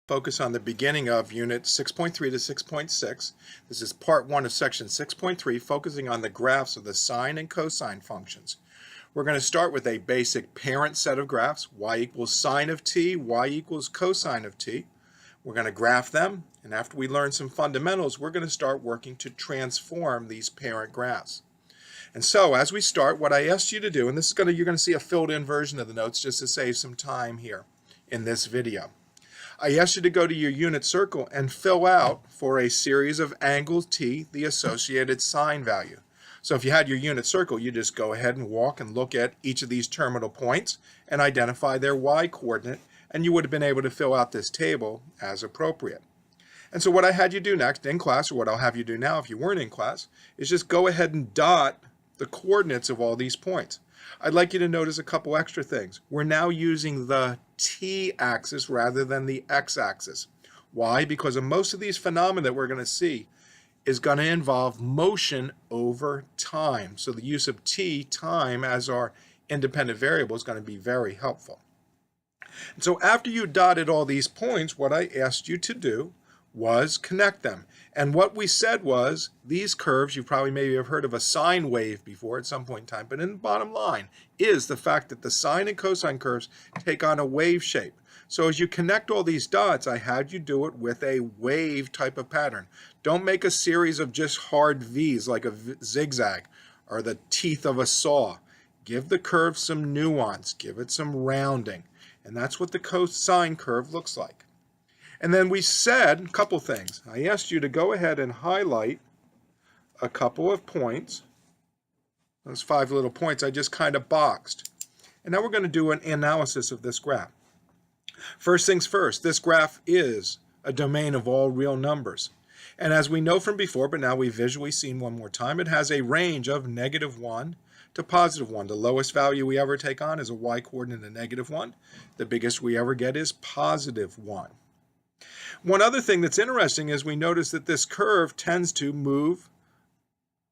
Focus on the beginning of Unit 6.3 to 6.6. This is Part 1 of Section 6.3, focusing on the graphs of the sine and cosine functions. We're going to start with a basic parent set of graphs, y equals sine of t, y equals cosine of t. We're going to graph them, and after we learn some fundamentals, we're going to start working to transform these parent graphs. And so, as we start, what I asked you to do, and this is you're going to see a filled-in version of the notes just to save some time here in this video. I asked you to go to your unit circle and fill out for a series of angles t the associated sine value. So if you had your unit circle, you just go ahead and walk and look at each of these terminal points and identify their y coordinate, and you would have been able to fill out this table as appropriate. And so what I had you do next in class, or what I'll have you do now if you weren't in class, is just go ahead and dot the coordinates of all these points. I'd like you to notice a couple extra things. We're now using the t-axis rather than the x-axis. Why? Because of most of these phenomena that we're going to see is going to involve motion over time. So the use of t, time, as our independent variable is going to be very helpful. And so after you dotted all these points, what I asked you to do was connect them. And what we said was these curves, you probably maybe have heard of a sine wave before at some point in time, but in the bottom line is the fact that the sine and cosine curves take on a wave shape. So as you connect all these dots, I had you do it with a wave type of pattern. Don't make a series of just hard V's like a zigzag or the teeth of a saw. Give the curve some nuance, give it some rounding, and that's what the cosine curve looks like. And then we said a couple things. I asked you to go ahead and highlight a couple of points. Those 5 little points I just kind of boxed. And now we're going to do an analysis of this graph. First things first, this graph is a domain of all real numbers. And as we know from before, but now we've visually seen one more time, it has a range of -1 to +1. The lowest value we ever take on is a y coordinate of -1. The biggest we ever get is +1. One other thing that's interesting is we notice that this curve tends to move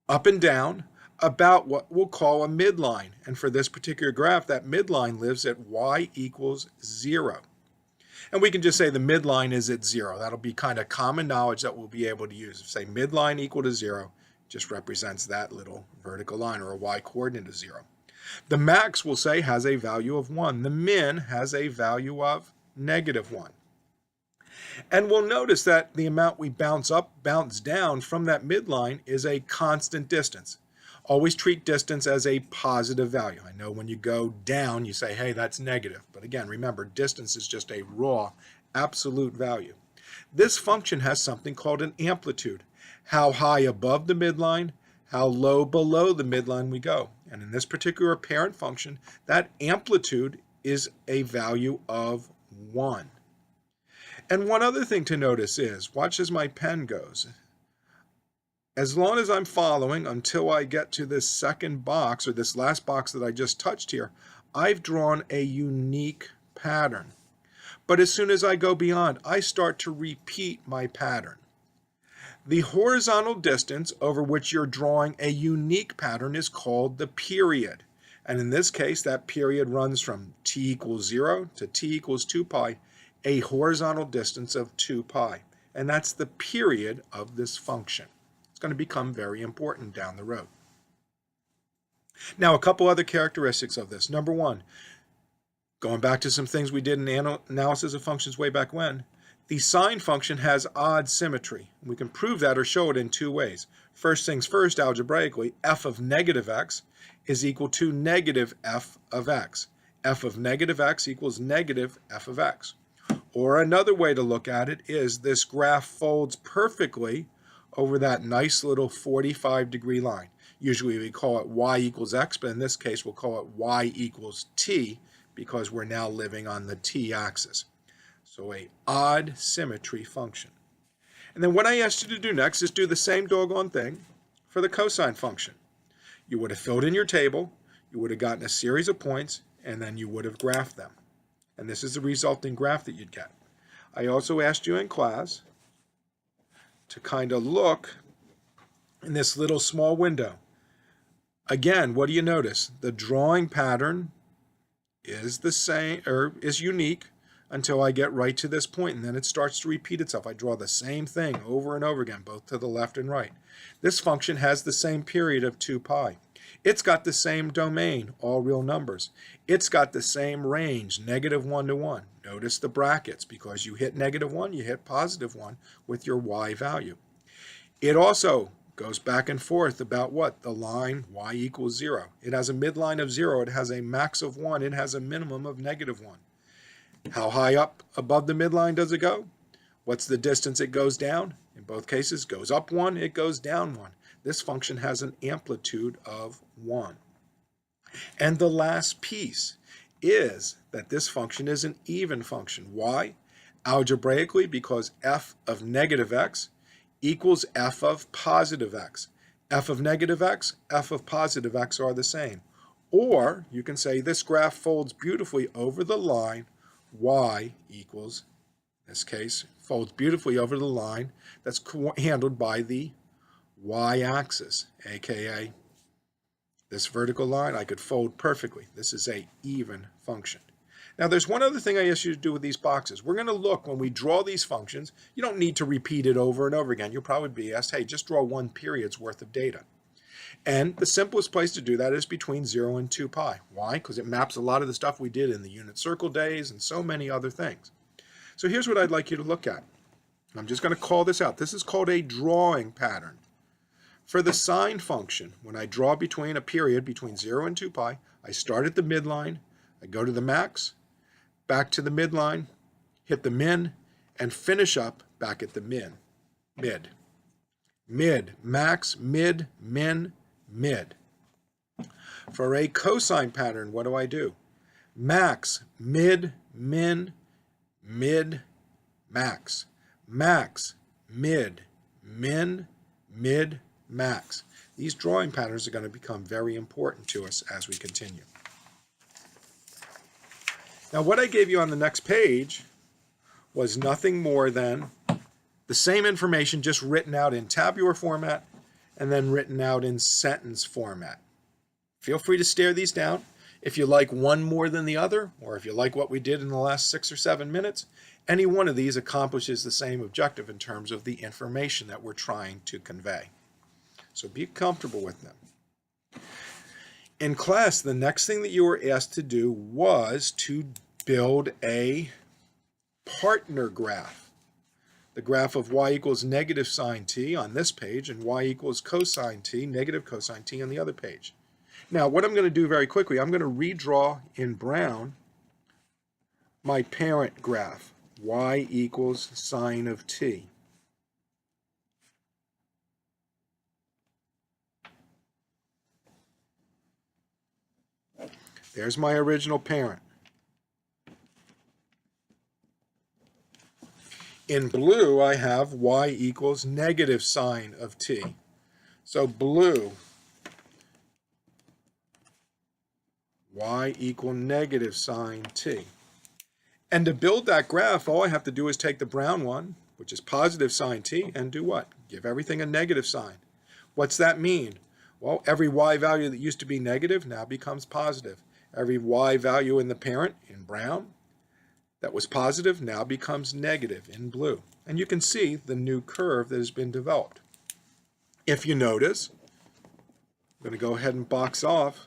up and down about what we'll call a midline. And for this particular graph, that midline lives at y equals 0. And we can just say the midline is at 0. That'll be kind of common knowledge that we'll be able to use. Say midline equal to 0 just represents that little vertical line, or a y coordinate of 0. The max, we'll say, has a value of 1. The min has a value of -1. And we'll notice that the amount we bounce up, bounce down from that midline is a constant distance. Always treat distance as a positive value. I know when you go down, you say, hey, that's negative. But again, remember, distance is just a raw, absolute value. This function has something called an amplitude. How high above the midline, how low below the midline we go. And in this particular parent function, that amplitude is a value of 1. And one other thing to notice is, watch as my pen goes. As long as I'm following until I get to this second box, or this last box that I just touched here, I've drawn a unique pattern. But as soon as I go beyond, I start to repeat my pattern. The horizontal distance over which you're drawing a unique pattern is called the period. And in this case, that period runs from t equals 0 to t equals 2 pi, a horizontal distance of 2 pi. And that's the period of this function. It's going to become very important down the road. Now, a couple other characteristics of this. Number one, going back to some things we did in analysis of functions way back when, the sine function has odd symmetry. We can prove that or show it in 2 ways. First things first, algebraically, f of -x is equal to -f of x. f of -x equals -f of x. Or another way to look at it is this graph folds perfectly over that nice little 45-degree line. Usually we call it y equals x, but in this case we'll call it y equals t because we're now living on the t-axis. So a odd symmetry function. And then what I asked you to do next is do the same doggone thing for the cosine function. You would have filled in your table, you would have gotten a series of points, and then you would have graphed them. And this is the resulting graph that you'd get. I also asked you in class to kind of look in this little small window. Again, what do you notice? The drawing pattern is the same, or is unique. until I get right to this point, and then it starts to repeat itself. I draw the same thing over and over again, both to the left and right. This function has the same period of 2 pi. It's got the same domain, all real numbers. It's got the same range, -1 to 1. Notice the brackets, because you hit -1, you hit +1 with your y value. It also goes back and forth about what? The line y equals 0. It has a midline of 0. It has a max of 1. It has a minimum of -1. How high up above the midline does it go? What's the distance it goes down? In both cases, goes up 1, it goes down 1. This function has an amplitude of 1. And the last piece is that this function is an even function. Why? Algebraically, because f of -x equals f of +x. F of -x, f of +x are the same. Or you can say this graph folds beautifully over the line y equals, in this case, folds beautifully over the line that's handled by the y-axis, aka this vertical line I could fold perfectly. This is a even function. Now there's one other thing I ask you to do with these boxes. We're going to look when we draw these functions. You don't need to repeat it over and over again. You'll probably be asked, hey, just draw 1 period's worth of data. And the simplest place to do that is between 0 and 2 pi. Why? Because it maps a lot of the stuff we did in the unit circle days and so many other things. So here's what I'd like you to look at. I'm just going to call this out. This is called a drawing pattern. For the sine function, when I draw between a period between 0 and 2 pi, I start at the midline, I go to the max, back to the midline, hit the min, and finish up back at the mid. Mid, max, mid, min, mid. For a cosine pattern, what do? Max, mid, min, mid, max. Max, mid, min, mid, max. These drawing patterns are going to become very important to us as we continue. Now what I gave you on the next page was nothing more than the same information just written out in tabular format and then written out in sentence format. Feel free to stare these down. If you like one more than the other, or if you like what we did in the last 6 or 7 minutes, any one of these accomplishes the same objective in terms of the information that we're trying to convey. So be comfortable with them. In class, the next thing that you were asked to do was to build a partner graph. The graph of y equals negative sine t on this page and y equals cosine t, negative cosine t on the other page. Now, what I'm going to do very quickly, I'm going to redraw in brown my parent graph, y equals sine of t. There's my original parent. In blue, I have y equals negative sine of t. So blue, y equal negative sine t. And to build that graph, all I have to do is take the brown one, which is positive sine t, and do what? Give everything a negative sign. What's that mean? Well, every y value that used to be negative now becomes positive. Every y value in the parent, in brown, that was positive now becomes negative in blue. And you can see the new curve that has been developed. If you notice, I'm going to go ahead and box off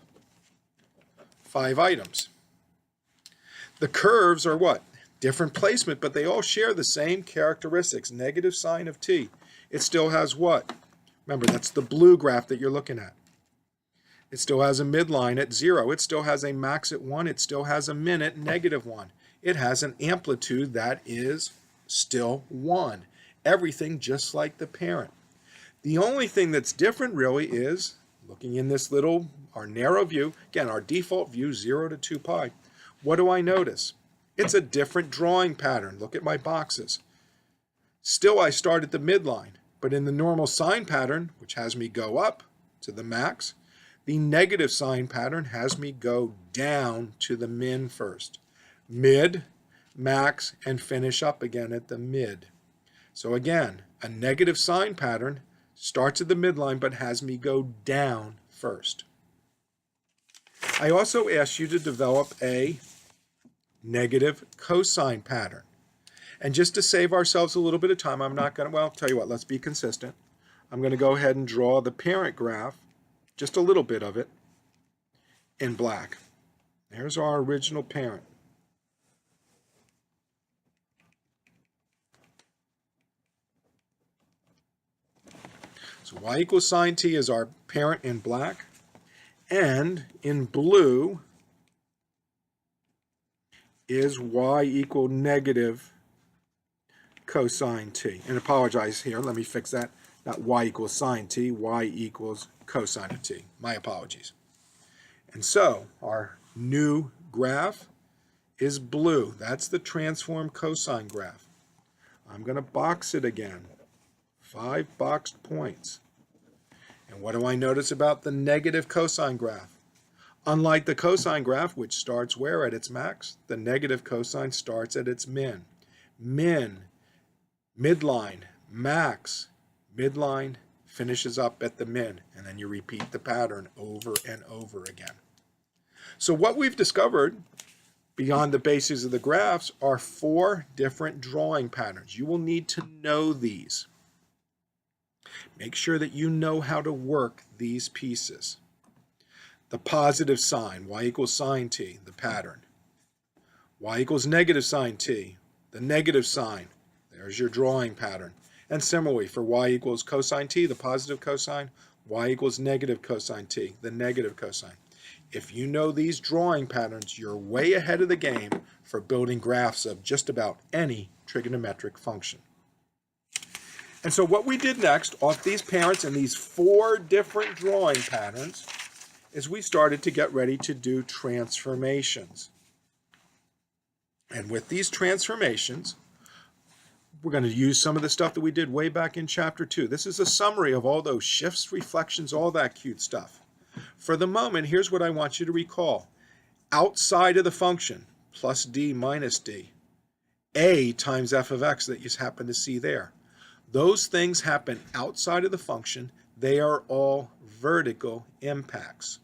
5 items. The curves are what? Different placement, but they all share the same characteristics. Negative sine of t. It still has what? Remember, that's the blue graph that you're looking at. It still has a midline at 0. It still has a max at 1. It still has a min at -1. It has an amplitude that is still 1. Everything just like the parent. The only thing that's different really is, looking in this little, our narrow view, again, our default view, 0 to 2 pi. What do I notice? It's a different drawing pattern. Look at my boxes. Still, I start at the midline, but in the normal sine pattern, which has me go up to the max, the negative sine pattern has me go down to the min first. Mid, max, and finish up again at the mid. So again, a negative sine pattern starts at the midline but has me go down first. I also asked you to develop a negative cosine pattern. And just to save ourselves a little bit of time, I'm not going to, well, tell you what, let's be consistent. I'm going to go ahead and draw the parent graph, just a little bit of it, in black. There's our original parent. So y equals sine t is our parent in black. And in blue is y equal negative cosine t. And apologize here, let me fix that. Not y equals sine t, y equals cosine of t. My apologies. And so our new graph is blue. That's the transform cosine graph. I'm going to box it again. 5 boxed points. And what do I notice about the negative cosine graph? Unlike the cosine graph, which starts where? At its max, the negative cosine starts at its min. Min, midline, max, midline, finishes up at the min, and then you repeat the pattern over and over again. So what we've discovered beyond the bases of the graphs are 4 different drawing patterns. You will need to know these. Make sure that you know how to work these pieces. The positive sign, y equals sine t, the pattern. Y equals negative sine t, the negative sign. There's your drawing pattern. And similarly, for y equals cosine t, the positive cosine, y equals negative cosine t, the negative cosine. If you know these drawing patterns, you're way ahead of the game for building graphs of just about any trigonometric function. And so what we did next, off these parents and these 4 different drawing patterns, is we started to get ready to do transformations. And with these transformations, we're going to use some of the stuff that we did way back in chapter 2. This is a summary of all those shifts, reflections, all that cute stuff. For the moment, here's what I want you to recall. Outside of the function, plus d minus d, a times f of x that you happen to see there. Those things happen outside of the function. They are all vertical impacts.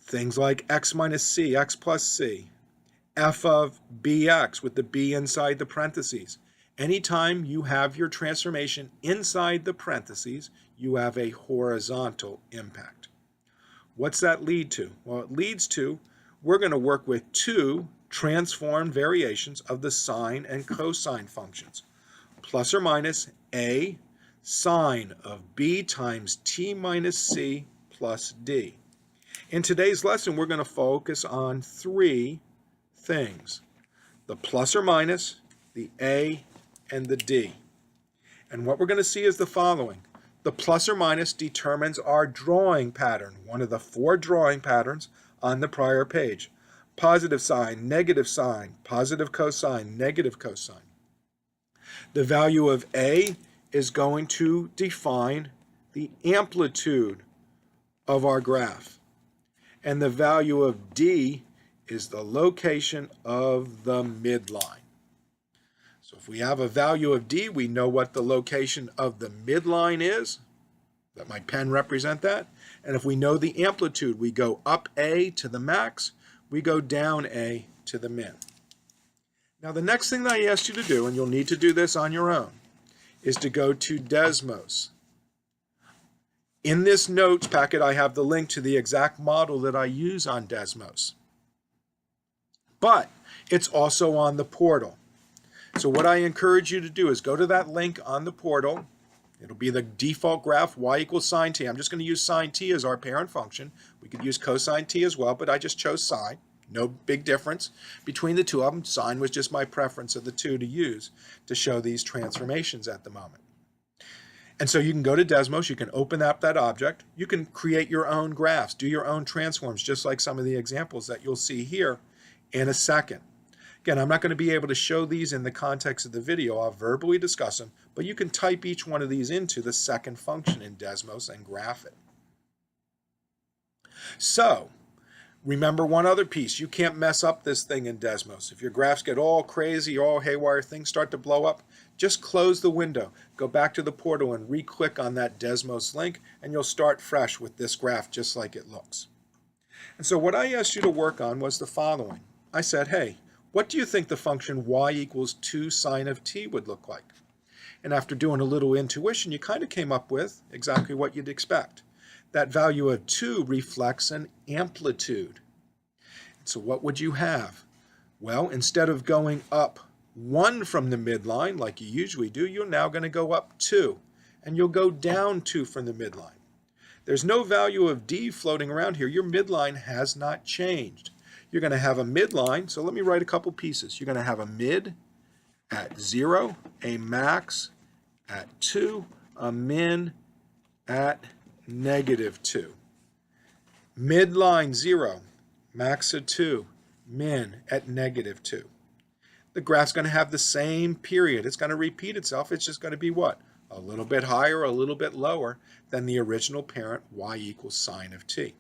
Things like x minus c, x plus c, f of bx with the b inside the parentheses. Anytime you have your transformation inside the parentheses, you have a horizontal impact. What's that lead to? Well, it leads to, we're going to work with 2 transformed variations of the sine and cosine functions. Plus or minus a sine of b times t minus c plus d. In today's lesson, we're going to focus on 3 things. The plus or minus, the a, and the d. And what we're going to see is the following. The plus or minus determines our drawing pattern, one of the 4 drawing patterns on the prior page. Positive sign, negative sign, positive cosine, negative cosine. The value of a is going to define the amplitude of our graph. And the value of d is the location of the midline. So if we have a value of d, we know what the location of the midline is. Let my pen represent that. And if we know the amplitude, we go up a to the max, we go down a to the min. Now the next thing that I asked you to do, and you'll need to do this on your own, is to go to Desmos. In this notes packet, I have the link to the exact model that I use on Desmos. But it's also on the portal. So what I encourage you to do is go to that link on the portal. It'll be the default graph, y equals sine t. I'm just going to use sine t as our parent function. We could use cosine t as well, but I just chose sine. No big difference between the 2 of them. Sine was just my preference of the 2 to use to show these transformations at the moment. And so you can go to Desmos, you can open up that object, you can create your own graphs, do your own transforms, just like some of the examples that you'll see here in a second. Again, I'm not going to be able to show these in the context of the video. I'll verbally discuss them, but you can type each one of these into the second function in Desmos and graph it. So, remember one other piece. You can't mess up this thing in Desmos. If your graphs get all crazy, all haywire, things start to blow up, just close the window. Go back to the portal and re-click on that Desmos link, and you'll start fresh with this graph just like it looks. And so what I asked you to work on was the following. I said, hey, what do you think the function y equals 2 sine of t would look like? And after doing a little intuition, you kind of came up with exactly what you'd expect. That value of 2 reflects an amplitude. So what would you have? Well, instead of going up 1 from the midline like you usually do, you're now going to go up 2. And you'll go down 2 from the midline. There's no value of d floating around here. Your midline has not changed. You're going to have a midline. So let me write a couple pieces. You're going to have a mid at 0, a max at 2, a min at -2. Midline 0, max at 2, min at -2. The graph's going to have the same period. It's going to repeat itself. It's just going to be what? A little bit higher, a little bit lower than the original parent, y equals sine of t.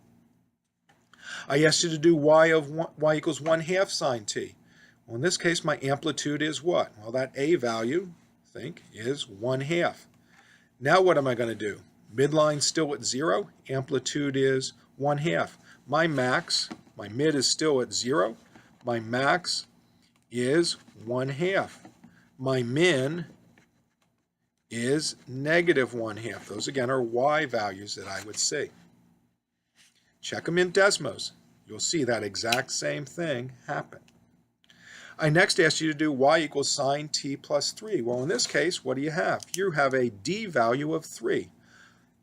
I asked you to do y equals 1/2 sine t. Well, in this case, my amplitude is what? Well, that a value, think, is 1/2. Now what am I going to do? Midline still at 0, amplitude is 1/2. My max, my mid is still at 0, my max is 1/2. My min is -1/2. Those again are y values that I would see. Check them in Desmos. You'll see that exact same thing happen. I next asked you to do y equals sine t plus 3. Well, in this case, what do you have? You have a d value of 3.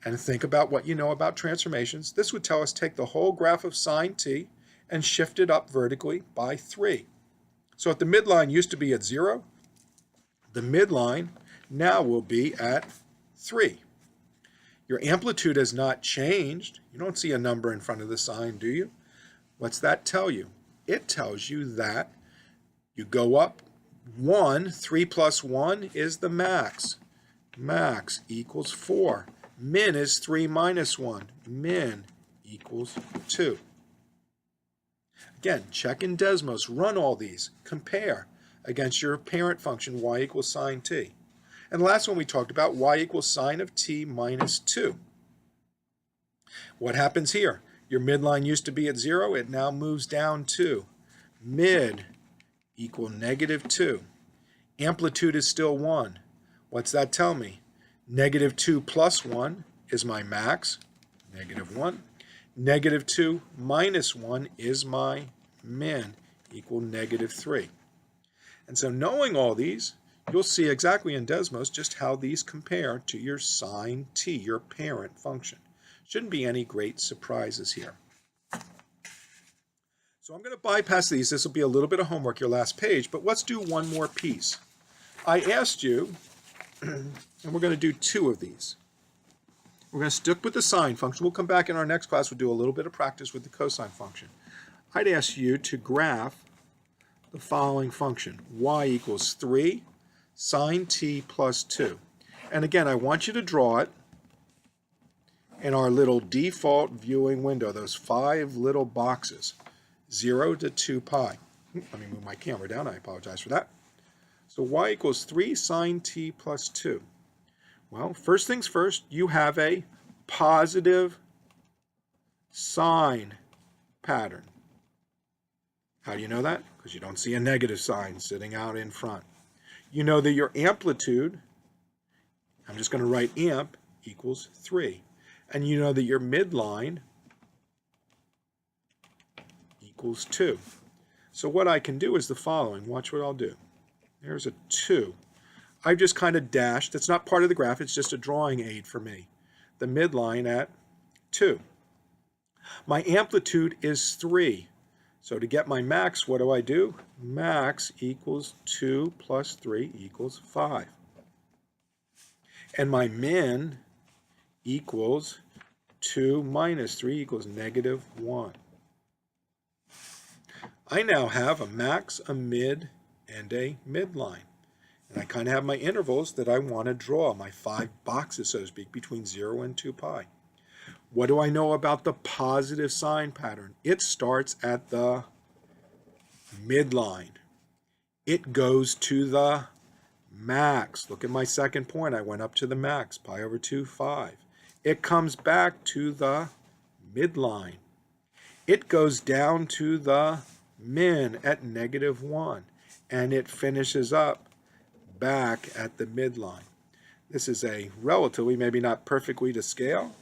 And think about what you know about transformations. This would tell us take the whole graph of sine t and shift it up vertically by 3. So if the midline used to be at 0, the midline now will be at 3. Your amplitude has not changed. You don't see a number in front of the sine, do you? What's that tell you? It tells you that you go up 1, 3 plus 1 is the max. Max equals 4. Min is 3 minus 1. Min equals 2. Again, check in Desmos, run all these, compare against your parent function y equals sine t. And the last one we talked about, y equals sine of t minus 2. What happens here? Your midline used to be at 0. It now moves down 2. Mid equal -2. Amplitude is still 1. What's that tell me? -2 plus 1 is my max, -1. -2 minus 1 is my min, equal -3. And so knowing all these, you'll see exactly in Desmos just how these compare to your sine t, your parent function. Shouldn't be any great surprises here. So I'm going to bypass these. This will be a little bit of homework, your last page, but let's do one more piece. I asked you, and we're going to do 2 of these. We're going to stick with the sine function. We'll come back in our next class. We'll do a little bit of practice with the cosine function. I'd ask you to graph the following function. Y equals 3 sine t plus 2. And again, I want you to draw it in our little default viewing window, those 5 little boxes, 0 to 2 pi. Let me move my camera down. I apologize for that. So y equals 3 sine t plus 2. Well, first things first, you have a positive sine pattern. How do you know that? Because you don't see a negative sign sitting out in front. You know that your amplitude, I'm just going to write amp, equals 3. And you know that your midline equals 2. So what I can do is the following. Watch what I'll do. There's a 2. I've just kind of dashed. That's not part of the graph. It's just a drawing aid for me. The midline at 2. My amplitude is 3. So to get my max, what do? Max equals 2 plus 3 equals 5. And my min equals 2 minus 3 equals -1. I now have a max, a mid, and a midline. And I kind of have my intervals that I want to draw, my 5 boxes, so to speak, between 0 and 2 pi. What do I know about the positive sine pattern? It starts at the midline. It goes to the max. Look at my second point. I went up to the max, pi over 2, 5. It comes back to the midline. It goes down to the min at -1, and it finishes up back at the midline. This is a relatively, maybe not perfectly to scale,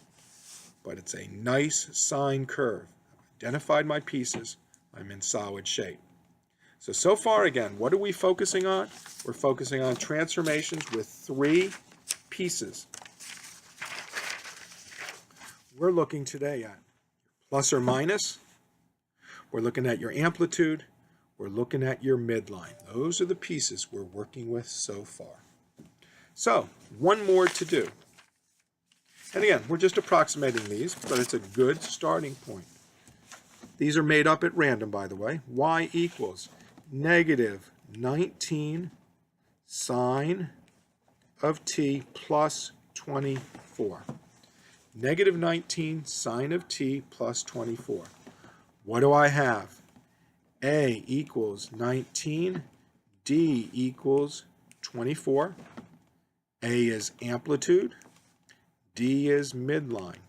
but it's a nice sine curve. I've identified my pieces. I'm in solid shape. So far again, what are we focusing on? We're focusing on transformations with 3 pieces. We're looking today at plus or minus. We're looking at your amplitude. We're looking at your midline. Those are the pieces we're working with so far. So, one more to do. And again, we're just approximating these, but it's a good starting point. These are made up at random, by the way. Y equals -19 sine of t plus 24. -19 sine of t plus 24. What do I have? A equals 19, D equals 24. A is amplitude, D is midline.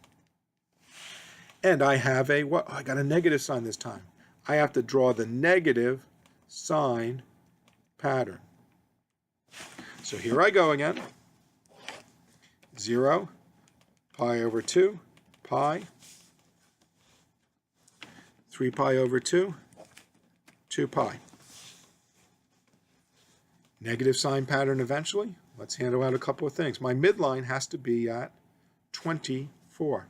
And I have a, what? I got a negative sign this time. I have to draw the negative sine pattern. So here I go again. 0, pi over 2, pi, 3 pi over 2, 2 pi. Negative sign pattern eventually. Let's handle out a couple of things. My midline has to be at 24.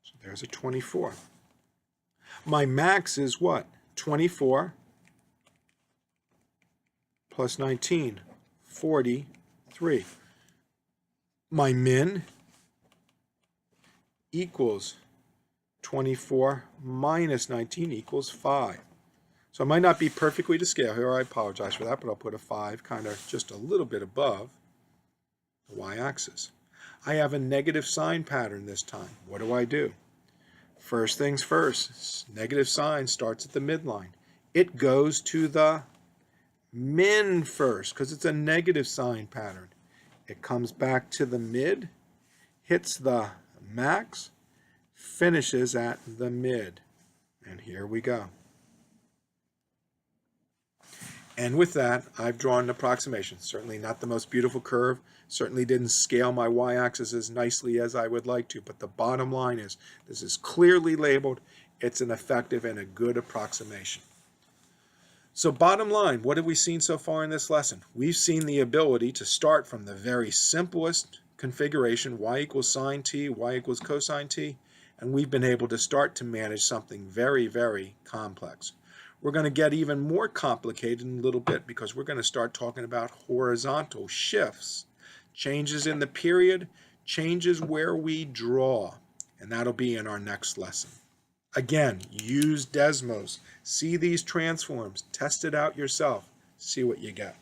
So there's a 24. My max is what? 24 plus 19, 43. My min equals 24 minus 19 equals 5. So it might not be perfectly to scale here. I apologize for that, but I'll put a 5 kind of just a little bit above the y-axis. I have a negative sign pattern this time. What do? First things first, negative sign starts at the midline. It goes to the min first because it's a negative sign pattern. It comes back to the mid, hits the max, finishes at the mid. And here we go. And with that, I've drawn an approximation. Certainly not the most beautiful curve. Certainly didn't scale my y-axis as nicely as I would like to. But the bottom line is, this is clearly labeled. It's an effective and a good approximation. So bottom line, what have we seen so far in this lesson? We've seen the ability to start from the very simplest configuration, y equals sine t, y equals cosine t, and we've been able to start to manage something very, very complex. We're going to get even more complicated in a little bit because we're going to start talking about horizontal shifts, changes in the period, changes where we draw, and that'll be in our next lesson. Again, use Desmos. See these transforms. Test it out yourself. See what you get.